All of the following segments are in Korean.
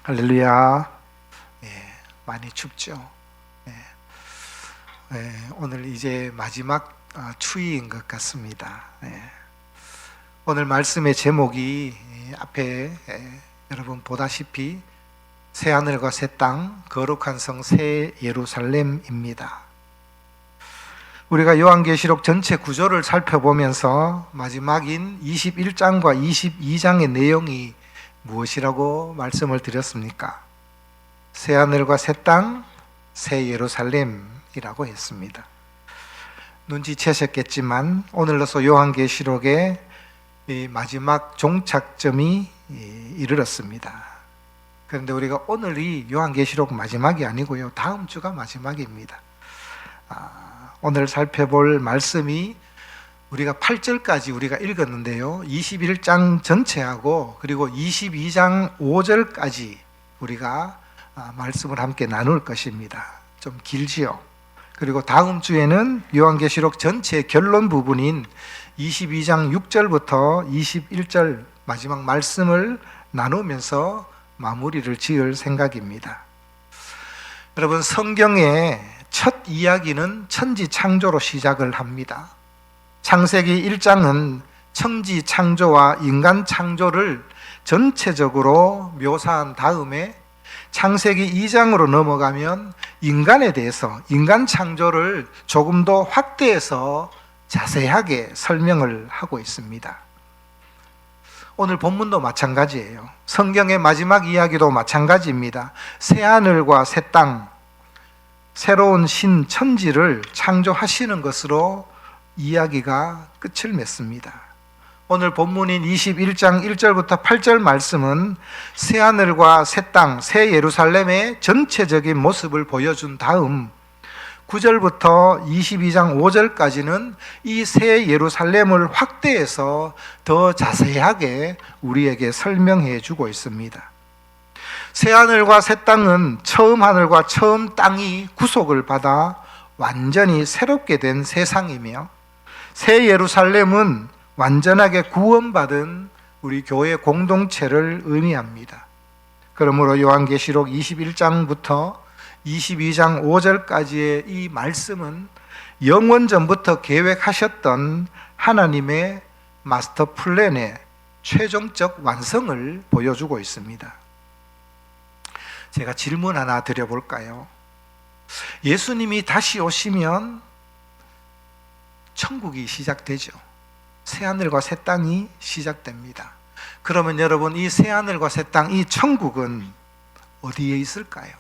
할렐루야. 많이 춥죠. 오늘 이제 마지막 추위인 것 같습니다. 오늘 말씀의 제목이 앞에 여러분 보다시피 새하늘과 새 땅, 거룩한 성 새 예루살렘입니다. 우리가 요한계시록 전체 구조를 살펴보면서 마지막인 21장과 22장의 내용이 무엇이라고 말씀을 드렸습니까? 새하늘과 새 땅, 새 예루살렘이라고 했습니다. 눈치채셨겠지만 오늘로서 요한계시록의 마지막 종착점이 이르렀습니다. 그런데 우리가 오늘이 요한계시록 마지막이 아니고요, 다음 주가 마지막입니다. 오늘 살펴볼 말씀이 우리가 8절까지 우리가 읽었는데요, 21장 전체하고 그리고 22장 5절까지 우리가 말씀을 함께 나눌 것입니다. 좀 길지요. 그리고 다음 주에는 요한계시록 전체 결론 부분인 22장 6절부터 21절 마지막 말씀을 나누면서 마무리를 지을 생각입니다. 여러분, 성경의 첫 이야기는 천지 창조로 시작을 합니다. 창세기 1장은 천지 창조와 인간 창조를 전체적으로 묘사한 다음에 창세기 2장으로 넘어가면 인간에 대해서, 인간 창조를 조금 더 확대해서 자세하게 설명을 하고 있습니다. 오늘 본문도 마찬가지예요. 성경의 마지막 이야기도 마찬가지입니다. 새하늘과 새 땅, 새로운 신천지를 창조하시는 것으로 이야기가 끝을 맺습니다. 오늘 본문인 21장 1절부터 8절 말씀은 새하늘과 새 땅, 새 예루살렘의 전체적인 모습을 보여준 다음 9절부터 22장 5절까지는 이 새 예루살렘을 확대해서 더 자세하게 우리에게 설명해 주고 있습니다. 새하늘과 새 땅은 처음 하늘과 처음 땅이 구속을 받아 완전히 새롭게 된 세상이며, 새 예루살렘은 완전하게 구원받은 우리 교회 공동체를 의미합니다. 그러므로 요한계시록 21장부터 22장 5절까지의 이 말씀은 영원전부터 계획하셨던 하나님의 마스터 플랜의 최종적 완성을 보여주고 있습니다. 제가 질문 하나 드려볼까요? 예수님이 다시 오시면 천국이 시작되죠. 새하늘과 새 땅이 시작됩니다. 그러면 여러분, 이 새하늘과 새 땅, 이 천국은 어디에 있을까요?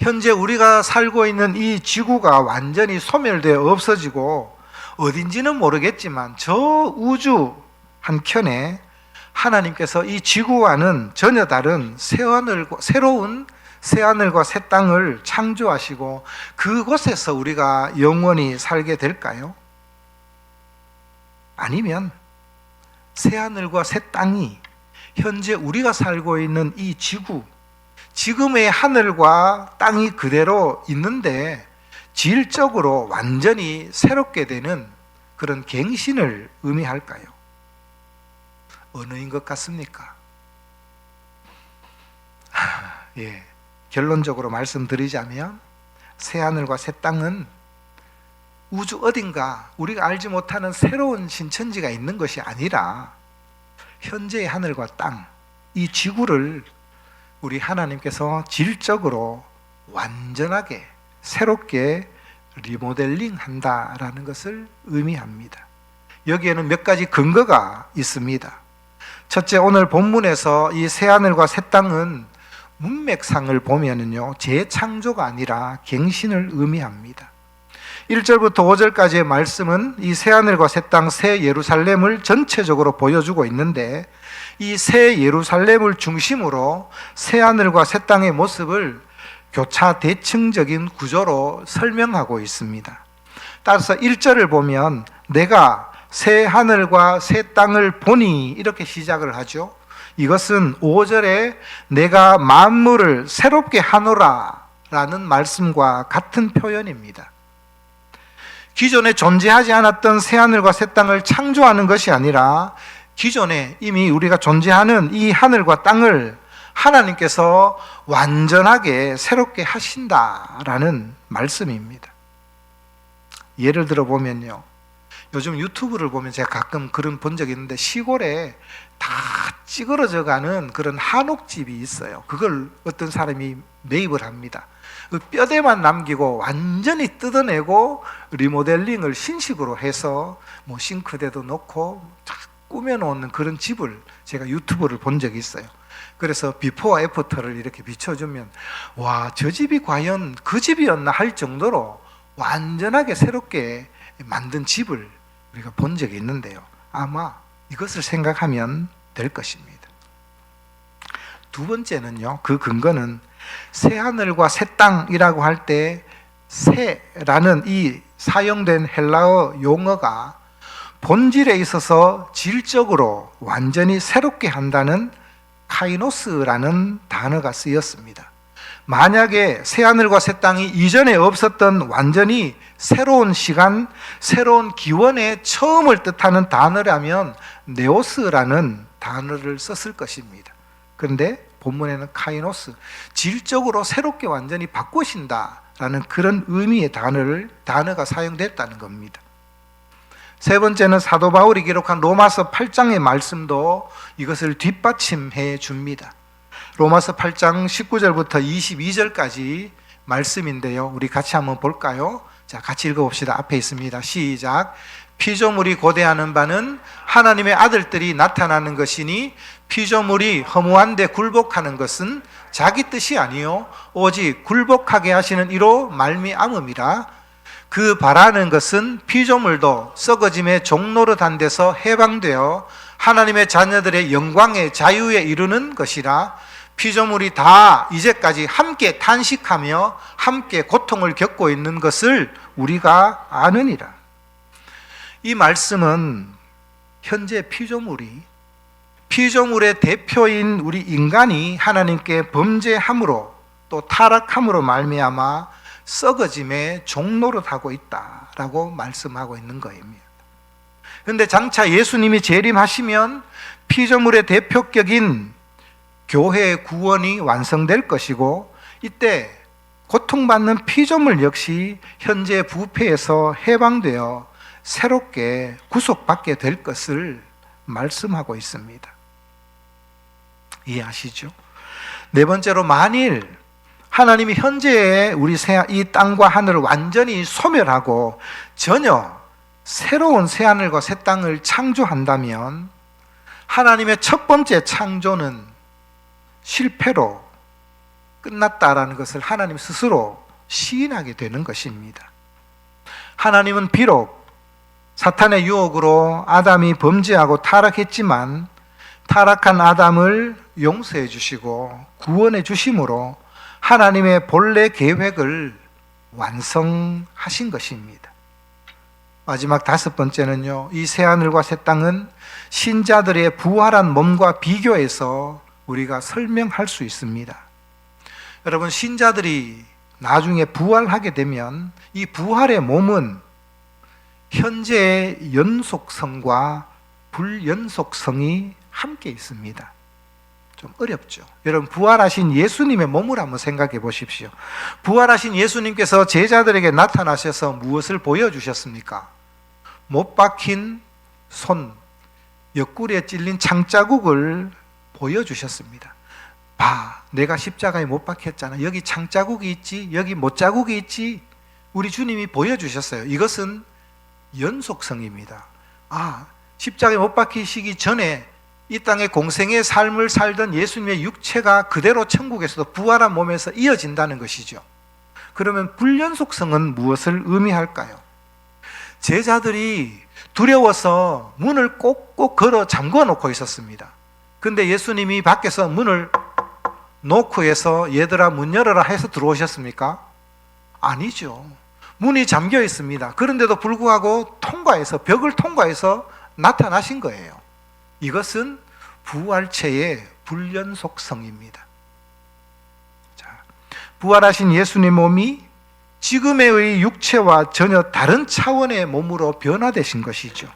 현재 우리가 살고 있는 이 지구가 완전히 소멸되어 없어지고 어딘지는 모르겠지만 저 우주 한켠에 하나님께서 이 지구와는 전혀 다른 새로운 새하늘과 새 땅을 창조하시고 그곳에서 우리가 영원히 살게 될까요? 아니면 새하늘과 새 땅이 현재 우리가 살고 있는 이 지구, 지금의 하늘과 땅이 그대로 있는데 질적으로 완전히 새롭게 되는 그런 갱신을 의미할까요? 어느인 것 같습니까? 결론적으로 말씀드리자면 새하늘과 새 땅은 우주 어딘가 우리가 알지 못하는 새로운 신천지가 있는 것이 아니라 현재의 하늘과 땅, 이 지구를 우리 하나님께서 질적으로 완전하게 새롭게 리모델링 한다라는 것을 의미합니다. 여기에는 몇 가지 근거가 있습니다. 첫째, 오늘 본문에서 이 새하늘과 새 땅은 문맥상을 보면은요, 재창조가 아니라 갱신을 의미합니다. 1절부터 5절까지의 말씀은 이 새하늘과 새 땅, 새 예루살렘을 전체적으로 보여주고 있는데, 이 새 예루살렘을 중심으로 새하늘과 새 땅의 모습을 교차 대칭적인 구조로 설명하고 있습니다. 따라서 1절을 보면 내가 새 하늘과 새 땅을 보니 이렇게 시작을 하죠. 이것은 5절에 내가 만물을 새롭게 하노라 라는 말씀과 같은 표현입니다. 기존에 존재하지 않았던 새하늘과 새 땅을 창조하는 것이 아니라 기존에 이미 우리가 존재하는 이 하늘과 땅을 하나님께서 완전하게 새롭게 하신다라는 말씀입니다. 예를 들어 보면요, 요즘 유튜브를 보면 제가 가끔 그런 본 적이 있는데, 시골에 다 찌그러져 가는 그런 한옥집이 있어요. 그걸 어떤 사람이 매입을 합니다. 그 뼈대만 남기고 완전히 뜯어내고 리모델링을 신식으로 해서 뭐 싱크대도 넣고 쫙 꾸며놓는 그런 집을 제가 유튜브를 본 적이 있어요. 그래서 비포와 애프터를 이렇게 비춰주면, 와, 저 집이 과연 그 집이었나 할 정도로 완전하게 새롭게 만든 집을 우리가 본 적이 있는데요, 아마 이것을 생각하면 될 것입니다. 두 번째는요, 그 근거는 새하늘과 새 땅이라고 할 때 새라는 이 사용된 헬라어 용어가 본질에 있어서 질적으로 완전히 새롭게 한다는 카이노스라는 단어가 쓰였습니다. 만약에 새하늘과 새 땅이 이전에 없었던 완전히 새로운 시간, 새로운 기원의 처음을 뜻하는 단어라면 네오스라는 단어를 썼을 것입니다. 그런데 본문에는 카이노스, 질적으로 새롭게 완전히 바꾸신다라는 그런 의미의 단어가 사용됐다는 겁니다. 세 번째는 사도 바울이 기록한 로마서 8장의 말씀도 이것을 뒷받침해 줍니다. 로마서 8장 19절부터 22절까지 말씀인데요, 우리 같이 한번 볼까요? 자, 같이 읽어봅시다. 앞에 있습니다. 시작. 피조물이 고대하는 바는 하나님의 아들들이 나타나는 것이니, 피조물이 허무한데 굴복하는 것은 자기 뜻이 아니요 오직 굴복하게 하시는 이로 말미암음이라. 그 바라는 것은 피조물도 썩어짐의 종노릇한 데서 해방되어 하나님의 자녀들의 영광의 자유에 이르는 것이라. 피조물이 다 이제까지 함께 탄식하며 함께 고통을 겪고 있는 것을 우리가 아느니라. 이 말씀은 현재 피조물의 대표인 우리 인간이 하나님께 범죄함으로 또 타락함으로 말미암아 썩어짐에 종노릇하고 있다라고 말씀하고 있는 것입니다. 그런데 장차 예수님이 재림하시면 피조물의 대표격인 교회의 구원이 완성될 것이고, 이때 고통받는 피조물 역시 현재 부패에서 해방되어 새롭게 구속받게 될 것을 말씀하고 있습니다. 이해하시죠? 네 번째로, 만일 하나님이 현재의 우리 이 땅과 하늘을 완전히 소멸하고 전혀 새로운 새하늘과 새 땅을 창조한다면 하나님의 첫 번째 창조는 실패로 끝났다라는 것을 하나님 스스로 시인하게 되는 것입니다. 하나님은 비록 사탄의 유혹으로 아담이 범죄하고 타락했지만 타락한 아담을 용서해 주시고 구원해 주심으로 하나님의 본래 계획을 완성하신 것입니다. 마지막 다섯 번째는요, 이 새하늘과 새 땅은 신자들의 부활한 몸과 비교해서 우리가 설명할 수 있습니다. 여러분, 신자들이 나중에 부활하게 되면 이 부활의 몸은 현재의 연속성과 불연속성이 함께 있습니다. 좀 어렵죠. 여러분, 부활하신 예수님의 몸을 한번 생각해 보십시오. 부활하신 예수님께서 제자들에게 나타나셔서 무엇을 보여주셨습니까? 못 박힌 손, 옆구리에 찔린 창자국을 보여주셨습니다. 봐, 내가 십자가에 못 박혔잖아. 여기 창자국이 있지, 여기 못자국이 있지. 우리 주님이 보여주셨어요. 이것은 연속성입니다. 십자가에 못 박히시기 전에 이 땅의 공생의 삶을 살던 예수님의 육체가 그대로 천국에서도 부활한 몸에서 이어진다는 것이죠. 그러면 불연속성은 무엇을 의미할까요? 제자들이 두려워서 문을 꼭꼭 걸어 잠궈 놓고 있었습니다. 근데 예수님이 밖에서 문을 놓고 해서 얘들아 문 열어라 해서 들어오셨습니까? 아니죠. 문이 잠겨 있습니다. 그런데도 불구하고 벽을 통과해서 나타나신 거예요. 이것은 부활체의 불연속성입니다. 자, 부활하신 예수님 몸이 지금의 육체와 전혀 다른 차원의 몸으로 변화되신 것이죠.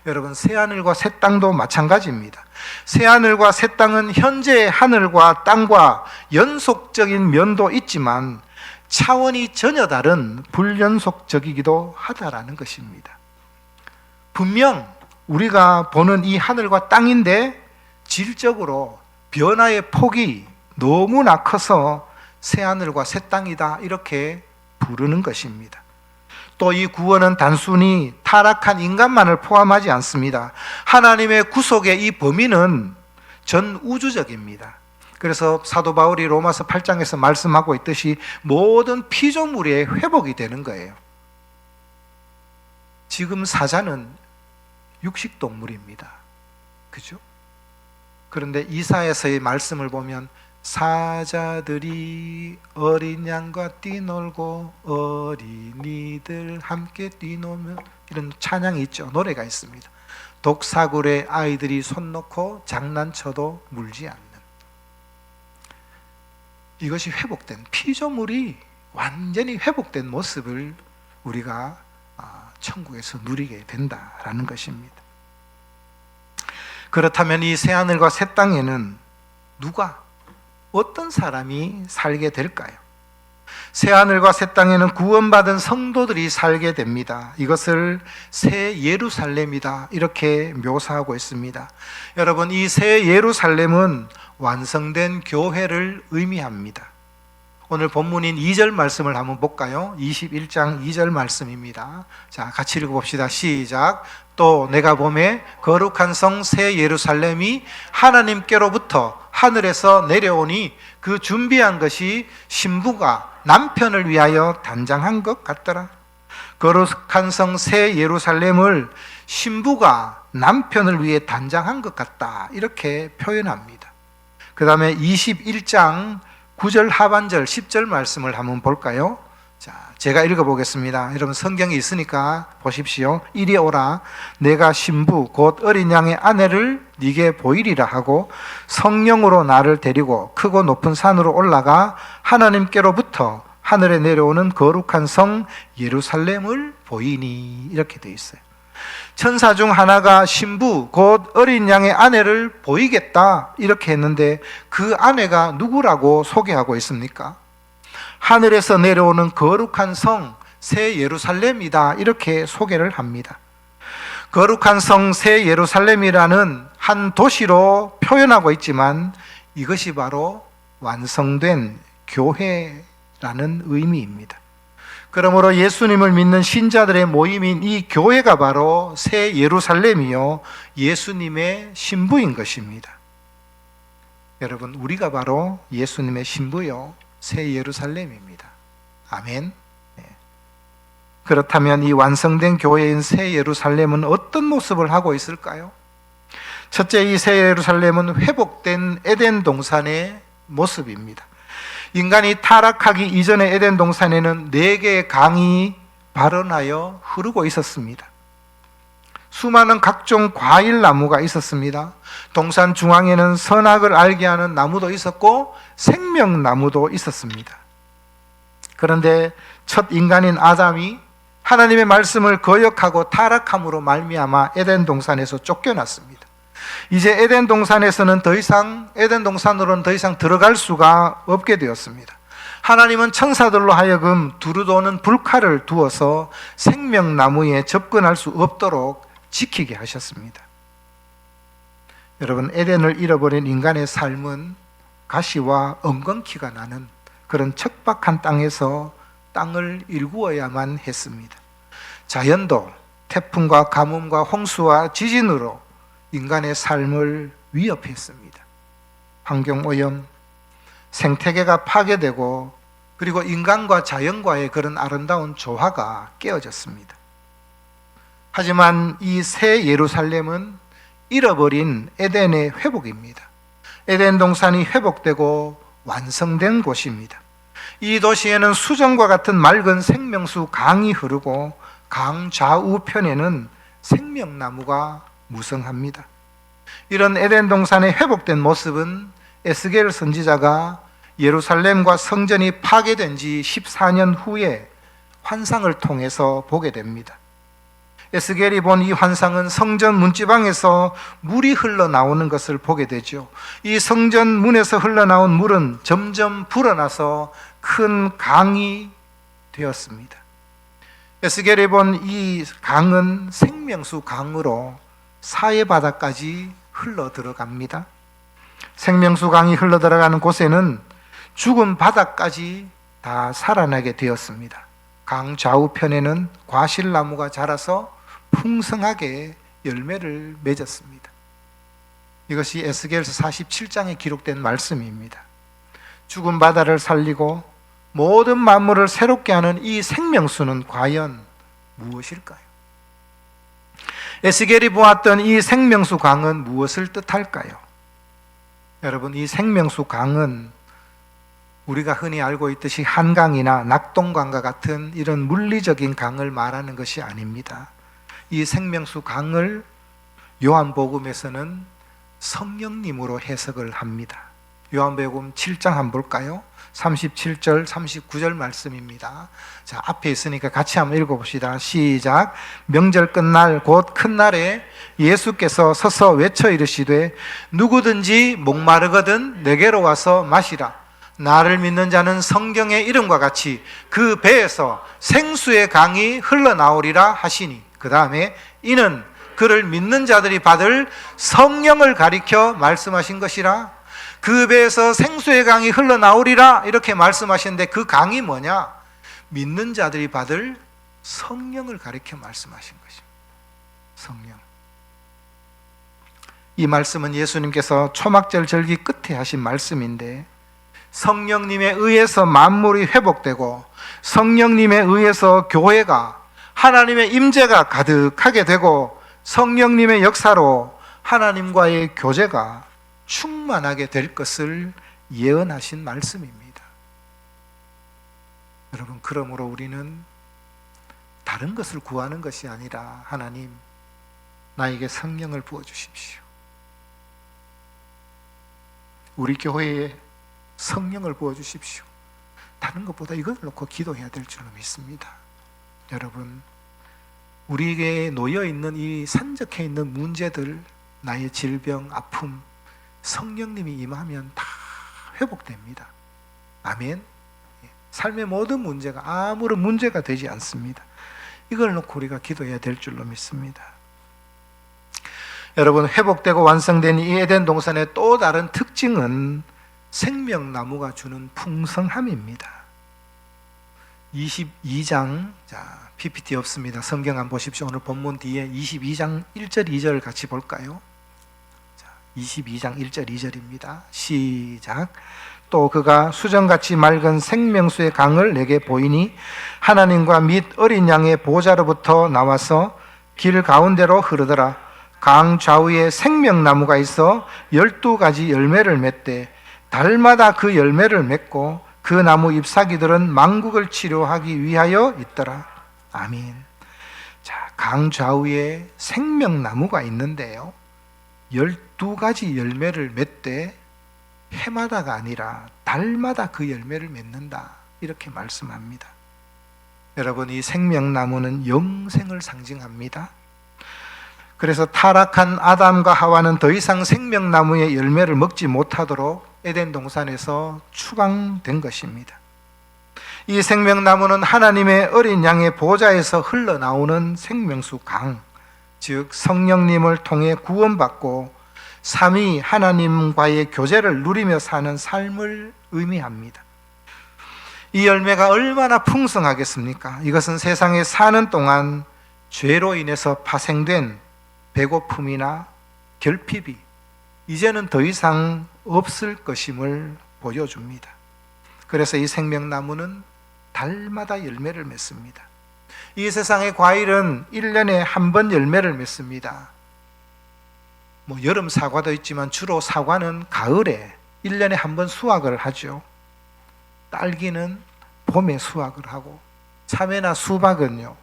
여러분, 새하늘과 새 땅도 마찬가지입니다. 새하늘과 새 땅은 현재의 하늘과 땅과 연속적인 면도 있지만 차원이 전혀 다른 불연속적이기도 하다라는 것입니다. 분명 우리가 보는 이 하늘과 땅인데 질적으로 변화의 폭이 너무나 커서 새하늘과 새 땅이다 이렇게 부르는 것입니다. 또 이 구원은 단순히 타락한 인간만을 포함하지 않습니다. 하나님의 구속의 이 범위는 전 우주적입니다. 그래서 사도 바울이 로마서 8장에서 말씀하고 있듯이 모든 피조물의 회복이 되는 거예요. 지금 사자는 육식동물입니다. 그죠? 그런데 이사야서의 말씀을 보면 사자들이 어린 양과 뛰놀고 어린이들 함께 뛰노며, 이런 찬양이 있죠. 노래가 있습니다. 독사굴에 아이들이 손 놓고 장난쳐도 물지 않는, 이것이 회복된, 피조물이 완전히 회복된 모습을 우리가 천국에서 누리게 된다라는 것입니다. 그렇다면 이 새하늘과 새 땅에는 누가, 어떤 사람이 살게 될까요? 새하늘과 새 땅에는 구원받은 성도들이 살게 됩니다. 이것을 새 예루살렘이다 이렇게 묘사하고 있습니다. 여러분, 이 새 예루살렘은 완성된 교회를 의미합니다. 오늘 본문인 2절 말씀을 한번 볼까요? 21장 2절 말씀입니다. 자, 같이 읽어봅시다. 시작. 또 내가 보매 거룩한 성 새 예루살렘이 하나님께로부터 하늘에서 내려오니 그 준비한 것이 신부가 남편을 위하여 단장한 것 같더라. 거룩한 성 새 예루살렘을 신부가 남편을 위해 단장한 것 같다 이렇게 표현합니다. 그 다음에 21장 9절 하반절 10절 말씀을 한번 볼까요? 자, 제가 읽어보겠습니다. 여러분 성경이 있으니까 보십시오. 이리 오라. 내가 신부 곧 어린 양의 아내를 네게 보이리라 하고 성령으로 나를 데리고 크고 높은 산으로 올라가 하나님께로부터 하늘에 내려오는 거룩한 성 예루살렘을 보이니, 이렇게 되어 있어요. 천사 중 하나가 신부 곧 어린 양의 아내를 보이겠다 이렇게 했는데 그 아내가 누구라고 소개하고 있습니까? 하늘에서 내려오는 거룩한 성 새 예루살렘이다 이렇게 소개를 합니다. 거룩한 성 새 예루살렘이라는 한 도시로 표현하고 있지만 이것이 바로 완성된 교회라는 의미입니다. 그러므로 예수님을 믿는 신자들의 모임인 이 교회가 바로 새 예루살렘이요 예수님의 신부인 것입니다. 여러분, 우리가 바로 예수님의 신부요 새 예루살렘입니다. 아멘. 네. 그렇다면 이 완성된 교회인 새 예루살렘은 어떤 모습을 하고 있을까요? 첫째, 이 새 예루살렘은 회복된 에덴 동산의 모습입니다. 인간이 타락하기 이전의 에덴 동산에는 4개의 강이 발원하여 흐르고 있었습니다. 수많은 각종 과일 나무가 있었습니다. 동산 중앙에는 선악을 알게 하는 나무도 있었고 생명나무도 있었습니다. 그런데 첫 인간인 아담이 하나님의 말씀을 거역하고 타락함으로 말미암아 에덴 동산에서 쫓겨났습니다. 이제 에덴 동산으로는 더 이상 들어갈 수가 없게 되었습니다. 하나님은 천사들로 하여금 두루도는 불칼을 두어서 생명나무에 접근할 수 없도록 지키게 하셨습니다. 여러분, 에덴을 잃어버린 인간의 삶은 가시와 엉겅퀴가 나는 그런 척박한 땅에서 땅을 일구어야만 했습니다. 자연도 태풍과 가뭄과 홍수와 지진으로 인간의 삶을 위협했습니다. 환경오염, 생태계가 파괴되고 그리고 인간과 자연과의 그런 아름다운 조화가 깨어졌습니다. 하지만 이 새 예루살렘은 잃어버린 에덴의 회복입니다. 에덴 동산이 회복되고 완성된 곳입니다. 이 도시에는 수정과 같은 맑은 생명수 강이 흐르고 강 좌우편에는 생명나무가 무성합니다. 이런 에덴 동산의 회복된 모습은 에스겔 선지자가 예루살렘과 성전이 파괴된 지 14년 후에 환상을 통해서 보게 됩니다. 에스겔이 본 이 환상은 성전 문지방에서 물이 흘러나오는 것을 보게 되죠. 이 성전 문에서 흘러나온 물은 점점 불어나서 큰 강이 되었습니다. 에스겔이 본 이 강은 생명수 강으로 사해 바다까지 흘러 들어갑니다. 생명수 강이 흘러 들어가는 곳에는 죽은 바다까지 다 살아나게 되었습니다. 강 좌우편에는 과실나무가 자라서 풍성하게 열매를 맺었습니다. 이것이 에스겔서 47장에 기록된 말씀입니다. 죽은 바다를 살리고 모든 만물을 새롭게 하는 이 생명수는 과연 무엇일까요? 에스겔이 보았던 이 생명수 강은 무엇을 뜻할까요? 여러분, 이 생명수 강은 우리가 흔히 알고 있듯이 한강이나 낙동강과 같은 이런 물리적인 강을 말하는 것이 아닙니다. 이 생명수 강을 요한복음에서는 성령님으로 해석을 합니다. 요한복음 7장 한번 볼까요? 37절, 39절 말씀입니다. 자, 앞에 있으니까 같이 한번 읽어봅시다. 시작. 명절 끝날 곧 큰 날에 예수께서 서서 외쳐 이르시되 누구든지 목마르거든 내게로 와서 마시라. 나를 믿는 자는 성경의 이름과 같이 그 배에서 생수의 강이 흘러나오리라 하시니, 그 다음에 이는 그를 믿는 자들이 받을 성령을 가리켜 말씀하신 것이라. 그 배에서 생수의 강이 흘러나오리라 이렇게 말씀하셨는데 그 강이 뭐냐? 믿는 자들이 받을 성령을 가리켜 말씀하신 것입니다. 성령. 이 말씀은 예수님께서 초막절 절기 끝에 하신 말씀인데, 성령님에 의해서 만물이 회복되고 성령님에 의해서 교회가 하나님의 임재가 가득하게 되고 성령님의 역사로 하나님과의 교제가 충만하게 될 것을 예언하신 말씀입니다. 여러분, 그러므로 우리는 다른 것을 구하는 것이 아니라 하나님, 나에게 성령을 부어주십시오. 우리 교회에 성령을 부어주십시오. 다른 것보다 이걸 놓고 기도해야 될 줄로 믿습니다. 여러분, 우리에게 놓여있는 이 산적해 있는 문제들, 나의 질병, 아픔, 성령님이 임하면 다 회복됩니다. 아멘. 삶의 모든 문제가 아무런 문제가 되지 않습니다. 이걸 놓고 우리가 기도해야 될 줄로 믿습니다. 여러분, 회복되고 완성된 이 에덴 동산의 또 다른 특징은 생명나무가 주는 풍성함입니다. 22장, 자, PPT 없습니다. 성경 한번 보십시오. 오늘 본문 뒤에 22장 1절 2절 같이 볼까요? 자, 22장 1절 2절입니다. 시작. 또 그가 수정같이 맑은 생명수의 강을 내게 보이니 하나님과 및 어린 양의 보좌로부터 나와서 길 가운데로 흐르더라. 강 좌우에 생명나무가 있어 12가지 열매를 맺되 달마다 그 열매를 맺고 그 나무 잎사귀들은 만국을 치료하기 위하여 있더라. 아멘. 자, 강 좌우에 생명나무가 있는데요, 12가지 열매를 맺되 해마다가 아니라 달마다 그 열매를 맺는다, 이렇게 말씀합니다. 여러분, 이 생명나무는 영생을 상징합니다. 그래서 타락한 아담과 하와는 더 이상 생명나무의 열매를 먹지 못하도록 에덴 동산에서 추방된 것입니다. 이 생명나무는 하나님의 어린 양의 보좌에서 흘러나오는 생명수 강, 즉 성령님을 통해 구원받고 삼위 하나님과의 교제를 누리며 사는 삶을 의미합니다. 이 열매가 얼마나 풍성하겠습니까? 이것은 세상에 사는 동안 죄로 인해서 파생된 배고픔이나 결핍이 이제는 더 이상 없을 것임을 보여줍니다. 그래서 이 생명나무는 달마다 열매를 맺습니다. 이 세상의 과일은 1년에 한 번 열매를 맺습니다. 여름 사과도 있지만 주로 사과는 가을에 1년에 한 번 수확을 하죠. 딸기는 봄에 수확을 하고, 참외나 수박은요,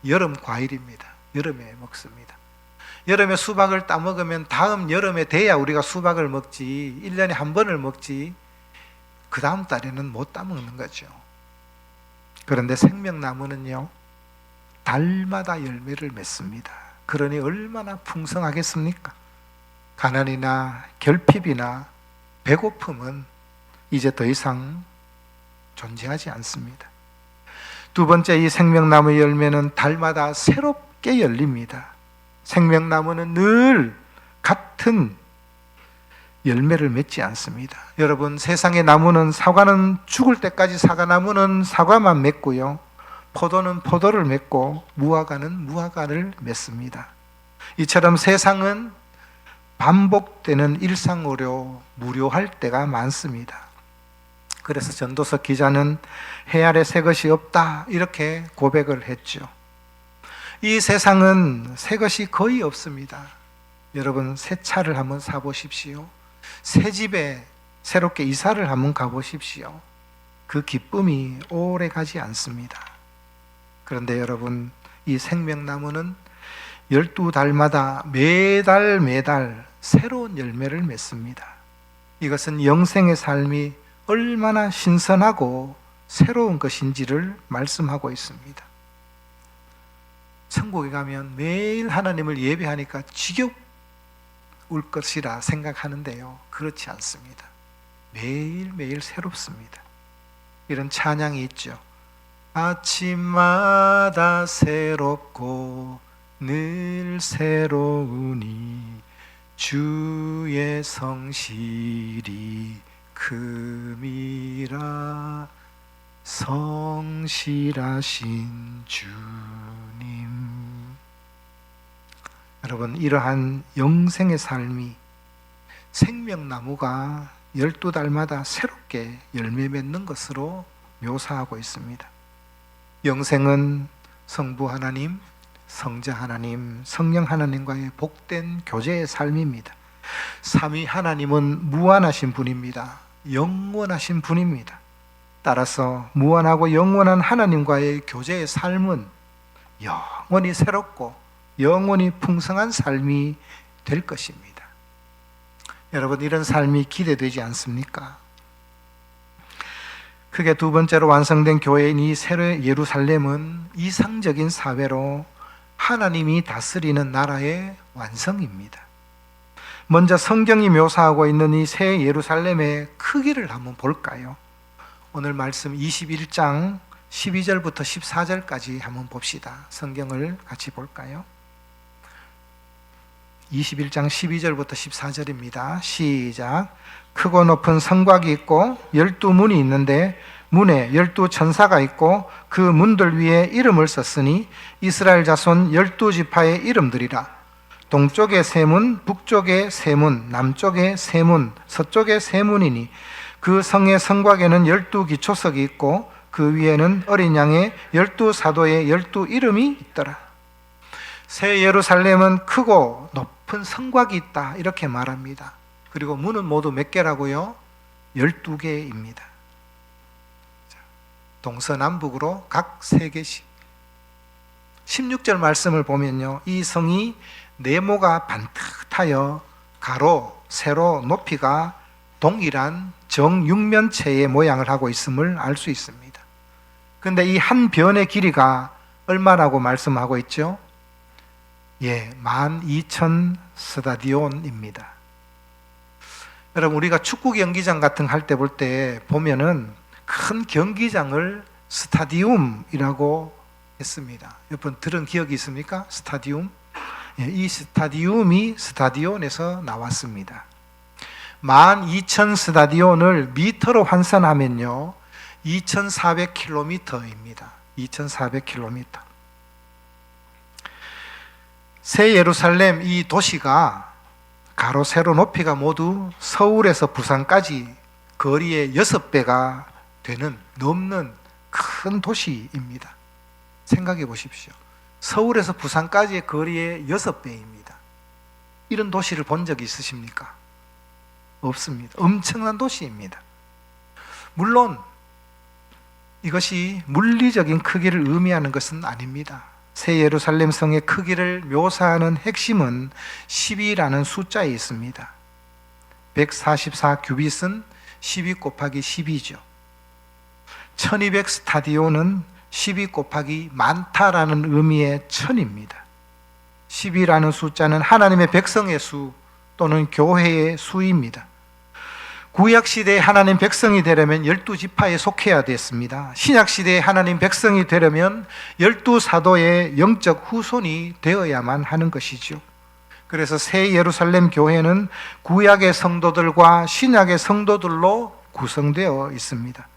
여름 과일입니다. 여름에 먹습니다. 여름에 수박을 따먹으면 다음 여름에 돼야 우리가 수박을 먹지, 1년에 한 번을 먹지 그 다음 달에는 못 따먹는 거죠. 그런데 생명나무는요, 달마다 열매를 맺습니다. 그러니 얼마나 풍성하겠습니까? 가난이나 결핍이나 배고픔은 이제 더 이상 존재하지 않습니다. 두 번째, 이 생명나무 열매는 달마다 새롭게 열립니다. 생명나무는 늘 같은 열매를 맺지 않습니다. 여러분, 세상의 나무는 사과는 죽을 때까지 사과나무는 사과만 맺고요, 포도는 포도를 맺고 무화과는 무화과를 맺습니다. 이처럼 세상은 반복되는 일상으로 무료할 때가 많습니다. 그래서 전도서 기자는 해 아래 새 것이 없다 이렇게 고백을 했죠. 이 세상은 새 것이 거의 없습니다. 여러분, 새 차를 한번 사보십시오. 새 집에 새롭게 이사를 한번 가보십시오. 그 기쁨이 오래 가지 않습니다. 그런데 여러분, 이 생명나무는 12달마다 매달 새로운 열매를 맺습니다. 이것은 영생의 삶이 얼마나 신선하고 새로운 것인지를 말씀하고 있습니다. 천국에 가면 매일 하나님을 예배하니까 지겨울 것이라 생각하는데요, 그렇지 않습니다. 매일매일 새롭습니다. 이런 찬양이 있죠. 아침마다 새롭고 늘 새로우니 주의 성실이 금이라 성실하신 주님. 여러분, 이러한 영생의 삶이 생명나무가 12달마다 새롭게 열매 맺는 것으로 묘사하고 있습니다. 영생은 성부 하나님, 성자 하나님, 성령 하나님과의 복된 교제의 삶입니다. 삼위 하나님은 무한하신 분입니다. 영원하신 분입니다. 따라서 무한하고 영원한 하나님과의 교제의 삶은 영원히 새롭고 영원히 풍성한 삶이 될 것입니다. 여러분, 이런 삶이 기대되지 않습니까? 크게 두 번째로 완성된 교회인 이 새 예루살렘은 이상적인 사회로 하나님이 다스리는 나라의 완성입니다. 먼저 성경이 묘사하고 있는 이 새 예루살렘의 크기를 한번 볼까요? 오늘 말씀 21장 12절부터 14절까지 한번 봅시다. 성경을 같이 볼까요? 21장 12절부터 14절입니다. 시작. 크고 높은 성곽이 있고 12문이 있는데 문에 12천사가 있고 그 문들 위에 이름을 썼으니 이스라엘 자손 12지파의 이름들이라. 동쪽에 세 문, 북쪽에 세 문, 남쪽에 세 문, 서쪽에 세 문이니 그 성의 성곽에는 12기초석이 있고 그 위에는 어린 양의 12사도의 12이름이 있더라. 새 예루살렘은 크고 높은 성곽이 있다 이렇게 말합니다. 그리고 문은 모두 몇 개라고요? 12개입니다. 동서남북으로 각 3개씩. 16절 말씀을 보면요, 이 성이 네모가 반듯하여 가로, 세로, 높이가 동일한 정육면체의 모양을 하고 있음을 알 수 있습니다. 그런데 이 한 변의 길이가 얼마라고 말씀하고 있죠? 12,000 스타디온입니다. 여러분, 우리가 축구 경기장 같은 거 할 때 볼 때 보면은 큰 경기장을 스타디움이라고 했습니다. 여러분 들은 기억이 있습니까? 스타디움? 이 스타디움이 스타디온에서 나왔습니다. 12,000 스타디온을 미터로 환산하면요 2,400km입니다. 2,400km. 새 예루살렘 이 도시가 가로 세로 높이가 모두 서울에서 부산까지 거리의 6배가 되는 넘는 큰 도시입니다. 생각해 보십시오. 서울에서 부산까지의 거리의 6배입니다. 이런 도시를 본 적이 있으십니까? 없습니다. 엄청난 도시입니다. 물론 이것이 물리적인 크기를 의미하는 것은 아닙니다. 새 예루살렘 성의 크기를 묘사하는 핵심은 12라는 숫자에 있습니다. 144 규빗은 12 곱하기 12죠. 1200 스타디온은 12 곱하기 많다라는 의미의 천입니다. 12라는 숫자는 하나님의 백성의 수 또는 교회의 수입니다. 구약시대에 하나님 백성이 되려면 12지파에 속해야 됐습니다. 신약시대에 하나님 백성이 되려면 12사도의 영적 후손이 되어야만 하는 것이죠. 그래서 새 예루살렘 교회는 구약의 성도들과 신약의 성도들로 구성되어 있습니다.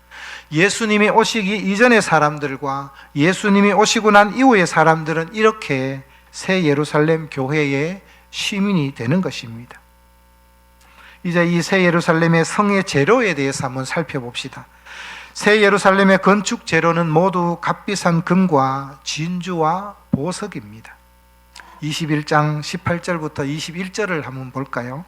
예수님이 오시기 이전의 사람들과 예수님이 오시고 난 이후의 사람들은 이렇게 새 예루살렘 교회의 시민이 되는 것입니다. 이제 이 새 예루살렘의 성의 재료에 대해서 한번 살펴봅시다. 새 예루살렘의 건축 재료는 모두 값비싼 금과 진주와 보석입니다. 21장 18절부터 21절을 한번 볼까요?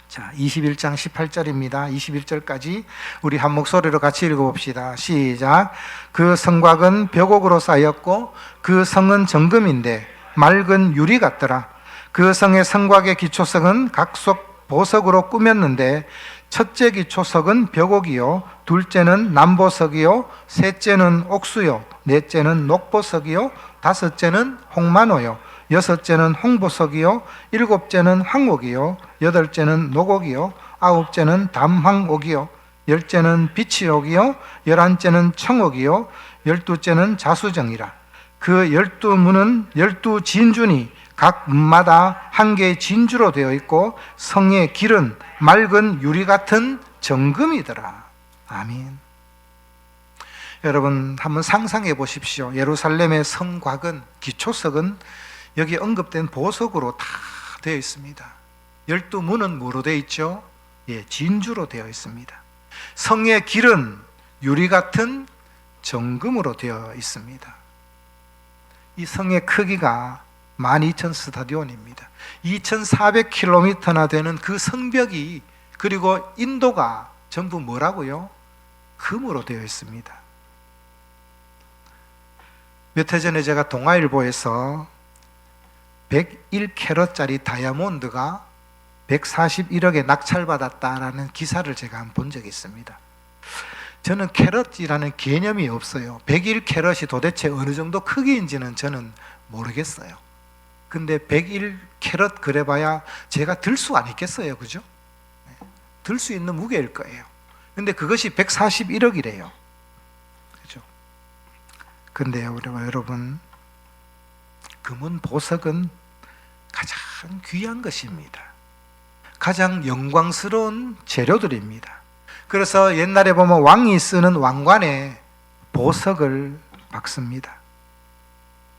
자, 21장 18절입니다. 21절까지 우리 한 목소리로 같이 읽어봅시다. 시작. 그 성곽은 벽옥으로 쌓였고 그 성은 정금인데 맑은 유리 같더라. 그 성의 성곽의 기초석은 각석 보석으로 꾸몄는데 첫째 기초석은 벽옥이요, 둘째는 남보석이요, 셋째는 옥수요, 넷째는 녹보석이요, 다섯째는 홍만호요, 여섯째는 홍보석이요, 일곱째는 황옥이요, 여덟째는 녹옥이요, 아홉째는 담황옥이요, 열째는 비치옥이요, 열한째는 청옥이요, 열두째는 자수정이라. 그 12문은 12진주니 각 문마다 한 개의 진주로 되어 있고 성의 길은 맑은 유리 같은 정금이더라. 아멘. 여러분 한번 상상해 보십시오. 예루살렘의 성곽은, 기초석은 여기 언급된 보석으로 다 되어 있습니다. 12문은 뭐로 되어 있죠? 예, 진주로 되어 있습니다. 성의 길은 유리 같은 정금으로 되어 있습니다. 이 성의 크기가 12,000 스타디온입니다. 2,400km나 되는 그 성벽이, 그리고 인도가 전부 뭐라고요? 금으로 되어 있습니다. 몇 해 전에 제가 동아일보에서 101캐럿짜리 다이아몬드가 141억에 낙찰받았다라는 기사를 제가 한번 본 적이 있습니다. 저는 캐럿이라는 개념이 없어요. 101캐럿이 도대체 어느 정도 크기인지는 저는 모르겠어요. 근데 101캐럿 그래봐야 제가 들 수 안 있겠어요, 그죠? 들 수 있는 무게일 거예요. 근데 그것이 141억이래요. 그죠? 근데요, 여러분, 금은, 보석은 가장 귀한 것입니다. 가장 영광스러운 재료들입니다. 그래서 옛날에 보면 왕이 쓰는 왕관에 보석을 박습니다.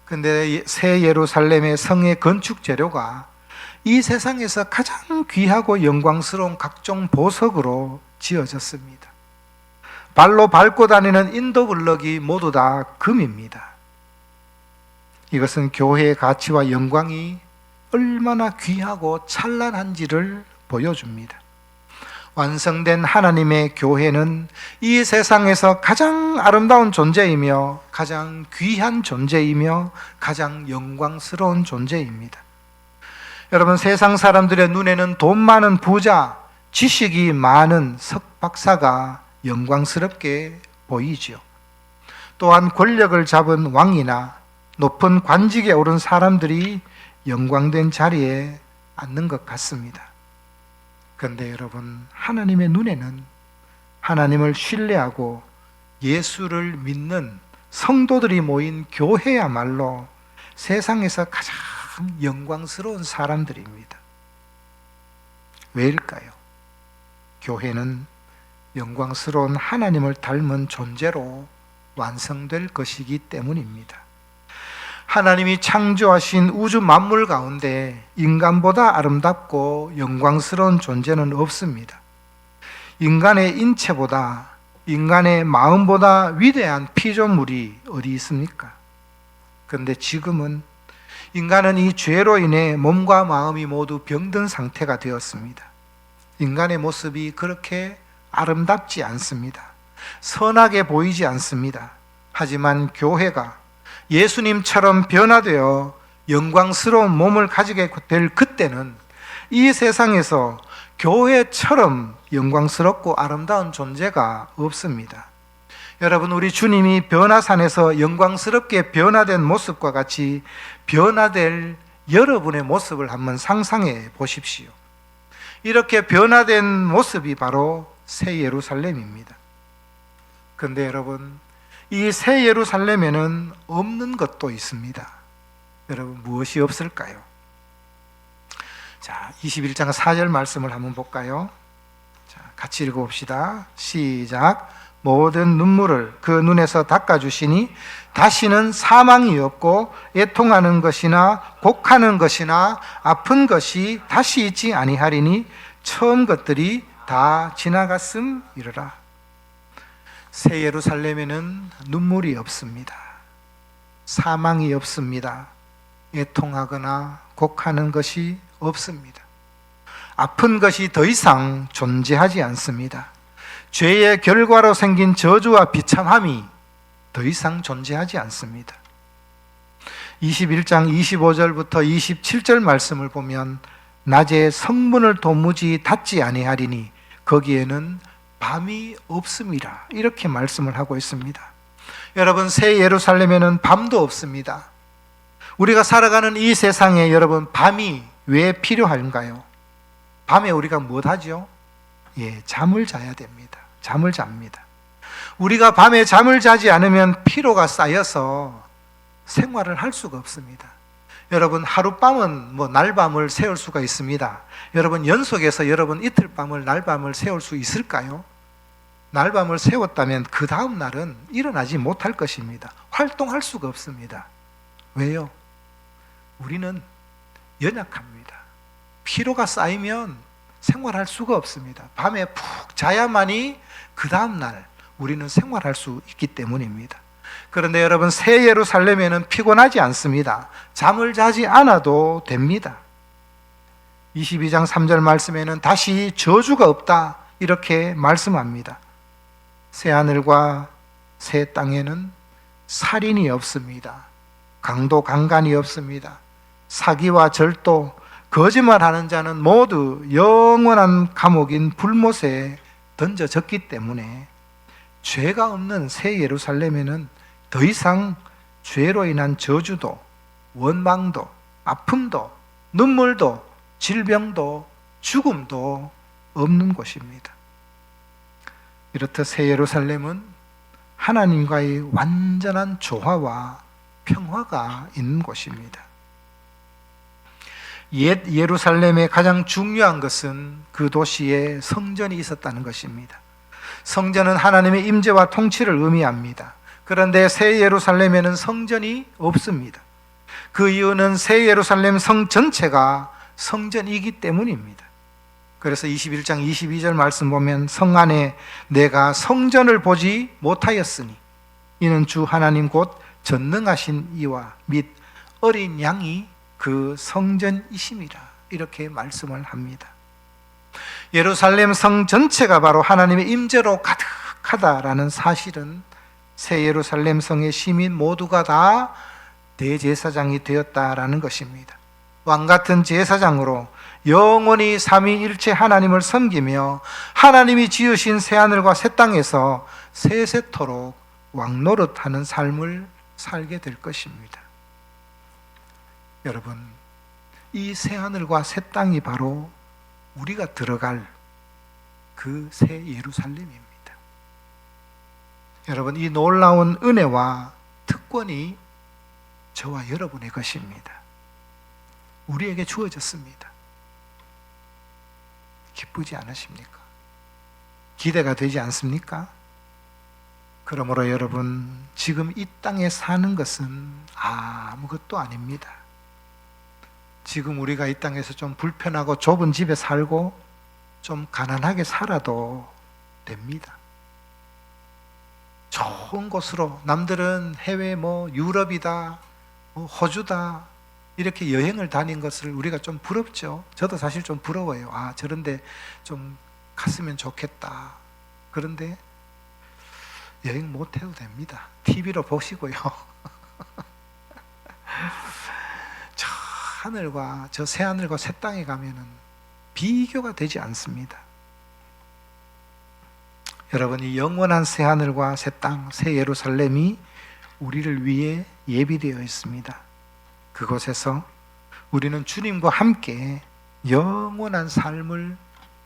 근데 새 예루살렘의 성의 건축 재료가 이 세상에서 가장 귀하고 영광스러운 각종 보석으로 지어졌습니다. 발로 밟고 다니는 인도블럭이 모두 다 금입니다. 이것은 교회의 가치와 영광이 얼마나 귀하고 찬란한지를 보여줍니다. 완성된 하나님의 교회는 이 세상에서 가장 아름다운 존재이며 가장 귀한 존재이며 가장 영광스러운 존재입니다. 여러분, 세상 사람들의 눈에는 돈 많은 부자, 지식이 많은 석박사가 영광스럽게 보이지요. 또한 권력을 잡은 왕이나 높은 관직에 오른 사람들이 영광된 자리에 앉는 것 같습니다. 그런데 여러분, 하나님의 눈에는 하나님을 신뢰하고 예수를 믿는 성도들이 모인 교회야말로 세상에서 가장 영광스러운 사람들입니다. 왜일까요? 교회는 영광스러운 하나님을 닮은 존재로 완성될 것이기 때문입니다. 하나님이 창조하신 우주 만물 가운데 인간보다 아름답고 영광스러운 존재는 없습니다. 인간의 인체보다, 인간의 마음보다 위대한 피조물이 어디 있습니까? 그런데 지금은 인간은 이 죄로 인해 몸과 마음이 모두 병든 상태가 되었습니다. 인간의 모습이 그렇게 아름답지 않습니다. 선하게 보이지 않습니다. 하지만 교회가 예수님처럼 변화되어 영광스러운 몸을 가지게 될 그때는 이 세상에서 교회처럼 영광스럽고 아름다운 존재가 없습니다. 여러분, 우리 주님이 변화산에서 영광스럽게 변화된 모습과 같이 변화될 여러분의 모습을 한번 상상해 보십시오. 이렇게 변화된 모습이 바로 새 예루살렘입니다. 그런데 여러분, 이 새 예루살렘에는 없는 것도 있습니다. 여러분, 무엇이 없을까요? 자, 21장 4절 말씀을 한번 볼까요? 자, 같이 읽어봅시다. 시작. 모든 눈물을 그 눈에서 닦아주시니 다시는 사망이 없고 애통하는 것이나 곡하는 것이나 아픈 것이 다시 있지 아니하리니 처음 것들이 다 지나갔음이로라. 새 예루살렘에는 눈물이 없습니다. 사망이 없습니다. 애통하거나 곡하는 것이 없습니다. 아픈 것이 더 이상 존재하지 않습니다. 죄의 결과로 생긴 저주와 비참함이 더 이상 존재하지 않습니다. 21장 25절부터 27절 말씀을 보면 낮에 성문을 도무지 닫지 아니하리니 거기에는 밤이 없음이라, 이렇게 말씀을 하고 있습니다. 여러분, 새 예루살렘에는 밤도 없습니다. 우리가 살아가는 이 세상에 여러분, 밤이 왜 필요한가요? 밤에 우리가 무엇 하죠? 잠을 자야 됩니다. 잠을 잡니다. 우리가 밤에 잠을 자지 않으면 피로가 쌓여서 생활을 할 수가 없습니다. 여러분, 하룻밤은 날밤을 세울 수가 있습니다. 여러분, 연속해서 여러분 이틀밤을 날밤을 세울 수 있을까요? 날밤을 세웠다면 그 다음 날은 일어나지 못할 것입니다. 활동할 수가 없습니다. 왜요? 우리는 연약합니다. 피로가 쌓이면 생활할 수가 없습니다. 밤에 푹 자야만이 그 다음 날 우리는 생활할 수 있기 때문입니다. 그런데 여러분, 새 예루살렘에는 피곤하지 않습니다. 잠을 자지 않아도 됩니다. 22장 3절 말씀에는 다시 저주가 없다, 이렇게 말씀합니다. 새 하늘과 새 땅에는 살인이 없습니다. 강도 강간이 없습니다. 사기와 절도, 거짓말하는 자는 모두 영원한 감옥인 불못에 던져졌기 때문에 죄가 없는 새 예루살렘에는 더 이상 죄로 인한 저주도, 원망도, 아픔도, 눈물도, 질병도, 죽음도 없는 곳입니다. 이렇듯 새 예루살렘은 하나님과의 완전한 조화와 평화가 있는 곳입니다. 옛 예루살렘의 가장 중요한 것은 그 도시에 성전이 있었다는 것입니다. 성전은 하나님의 임재와 통치를 의미합니다. 그런데 새 예루살렘에는 성전이 없습니다. 그 이유는 새 예루살렘 성 전체가 성전이기 때문입니다. 그래서 21장 22절 말씀 보면 성 안에 내가 성전을 보지 못하였으니 이는 주 하나님 곧 전능하신 이와 및 어린 양이 그 성전이심이라, 이렇게 말씀을 합니다. 예루살렘 성 전체가 바로 하나님의 임재로 가득하다라는 사실은 새 예루살렘 성의 시민 모두가 다 대제사장이 되었다라는 것입니다. 왕같은 제사장으로 영원히 삼위일체 하나님을 섬기며 하나님이 지으신 새하늘과 새 땅에서 세세토록 왕노릇하는 삶을 살게 될 것입니다. 여러분, 이 새하늘과 새 땅이 바로 우리가 들어갈 그 새 예루살렘입니다. 여러분, 이 놀라운 은혜와 특권이 저와 여러분의 것입니다. 우리에게 주어졌습니다. 기쁘지 않으십니까? 기대가 되지 않습니까? 그러므로 여러분, 지금 이 땅에 사는 것은 아무것도 아닙니다. 지금 우리가 이 땅에서 좀 불편하고 좁은 집에 살고 좀 가난하게 살아도 됩니다. 좋은 곳으로, 남들은 해외 유럽이다, 호주다, 이렇게 여행을 다닌 것을 우리가 좀 부럽죠. 저도 사실 좀 부러워요. 저런데 좀 갔으면 좋겠다. 그런데 여행 못 해도 됩니다. TV로 보시고요. 저 하늘과 저 새 하늘과 새 땅에 가면은 비교가 되지 않습니다. 여러분, 이 영원한 새 하늘과 새 땅, 새 예루살렘이 우리를 위해 예비되어 있습니다. 그곳에서 우리는 주님과 함께 영원한 삶을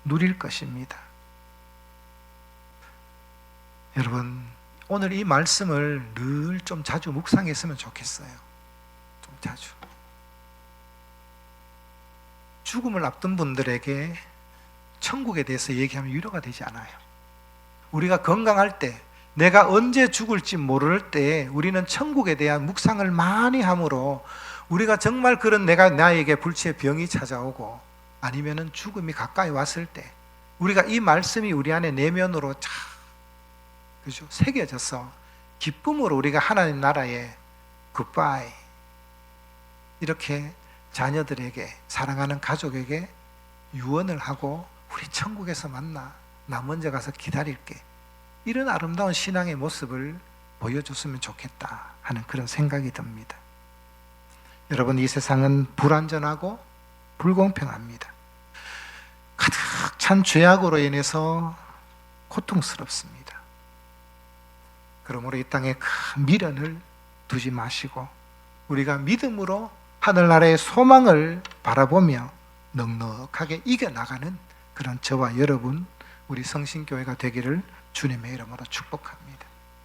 누릴 것입니다. 여러분, 오늘 이 말씀을 늘 좀 자주 묵상했으면 좋겠어요. 좀 자주. 죽음을 앞둔 분들에게 천국에 대해서 얘기하면 위로가 되지 않아요. 우리가 건강할 때, 내가 언제 죽을지 모를 때 우리는 천국에 대한 묵상을 많이 함으로 우리가 정말 그런 나에게 불치의 병이 찾아오고 아니면은 죽음이 가까이 왔을 때 우리가 이 말씀이 우리 안에 내면으로 그죠? 새겨져서 기쁨으로 우리가 하나님 나라에 굿바이 이렇게 자녀들에게, 사랑하는 가족에게 유언을 하고 우리 천국에서 만나, 나 먼저 가서 기다릴게, 이런 아름다운 신앙의 모습을 보여줬으면 좋겠다 하는 그런 생각이 듭니다. 여러분, 이 세상은 불완전하고 불공평합니다. 가득 찬 죄악으로 인해서 고통스럽습니다. 그러므로 이 땅에 큰 미련을 두지 마시고 우리가 믿음으로 하늘나라의 소망을 바라보며 넉넉하게 이겨나가는 그런 저와 여러분, 우리 성신교회가 되기를 주님의 이름으로 축복합니다.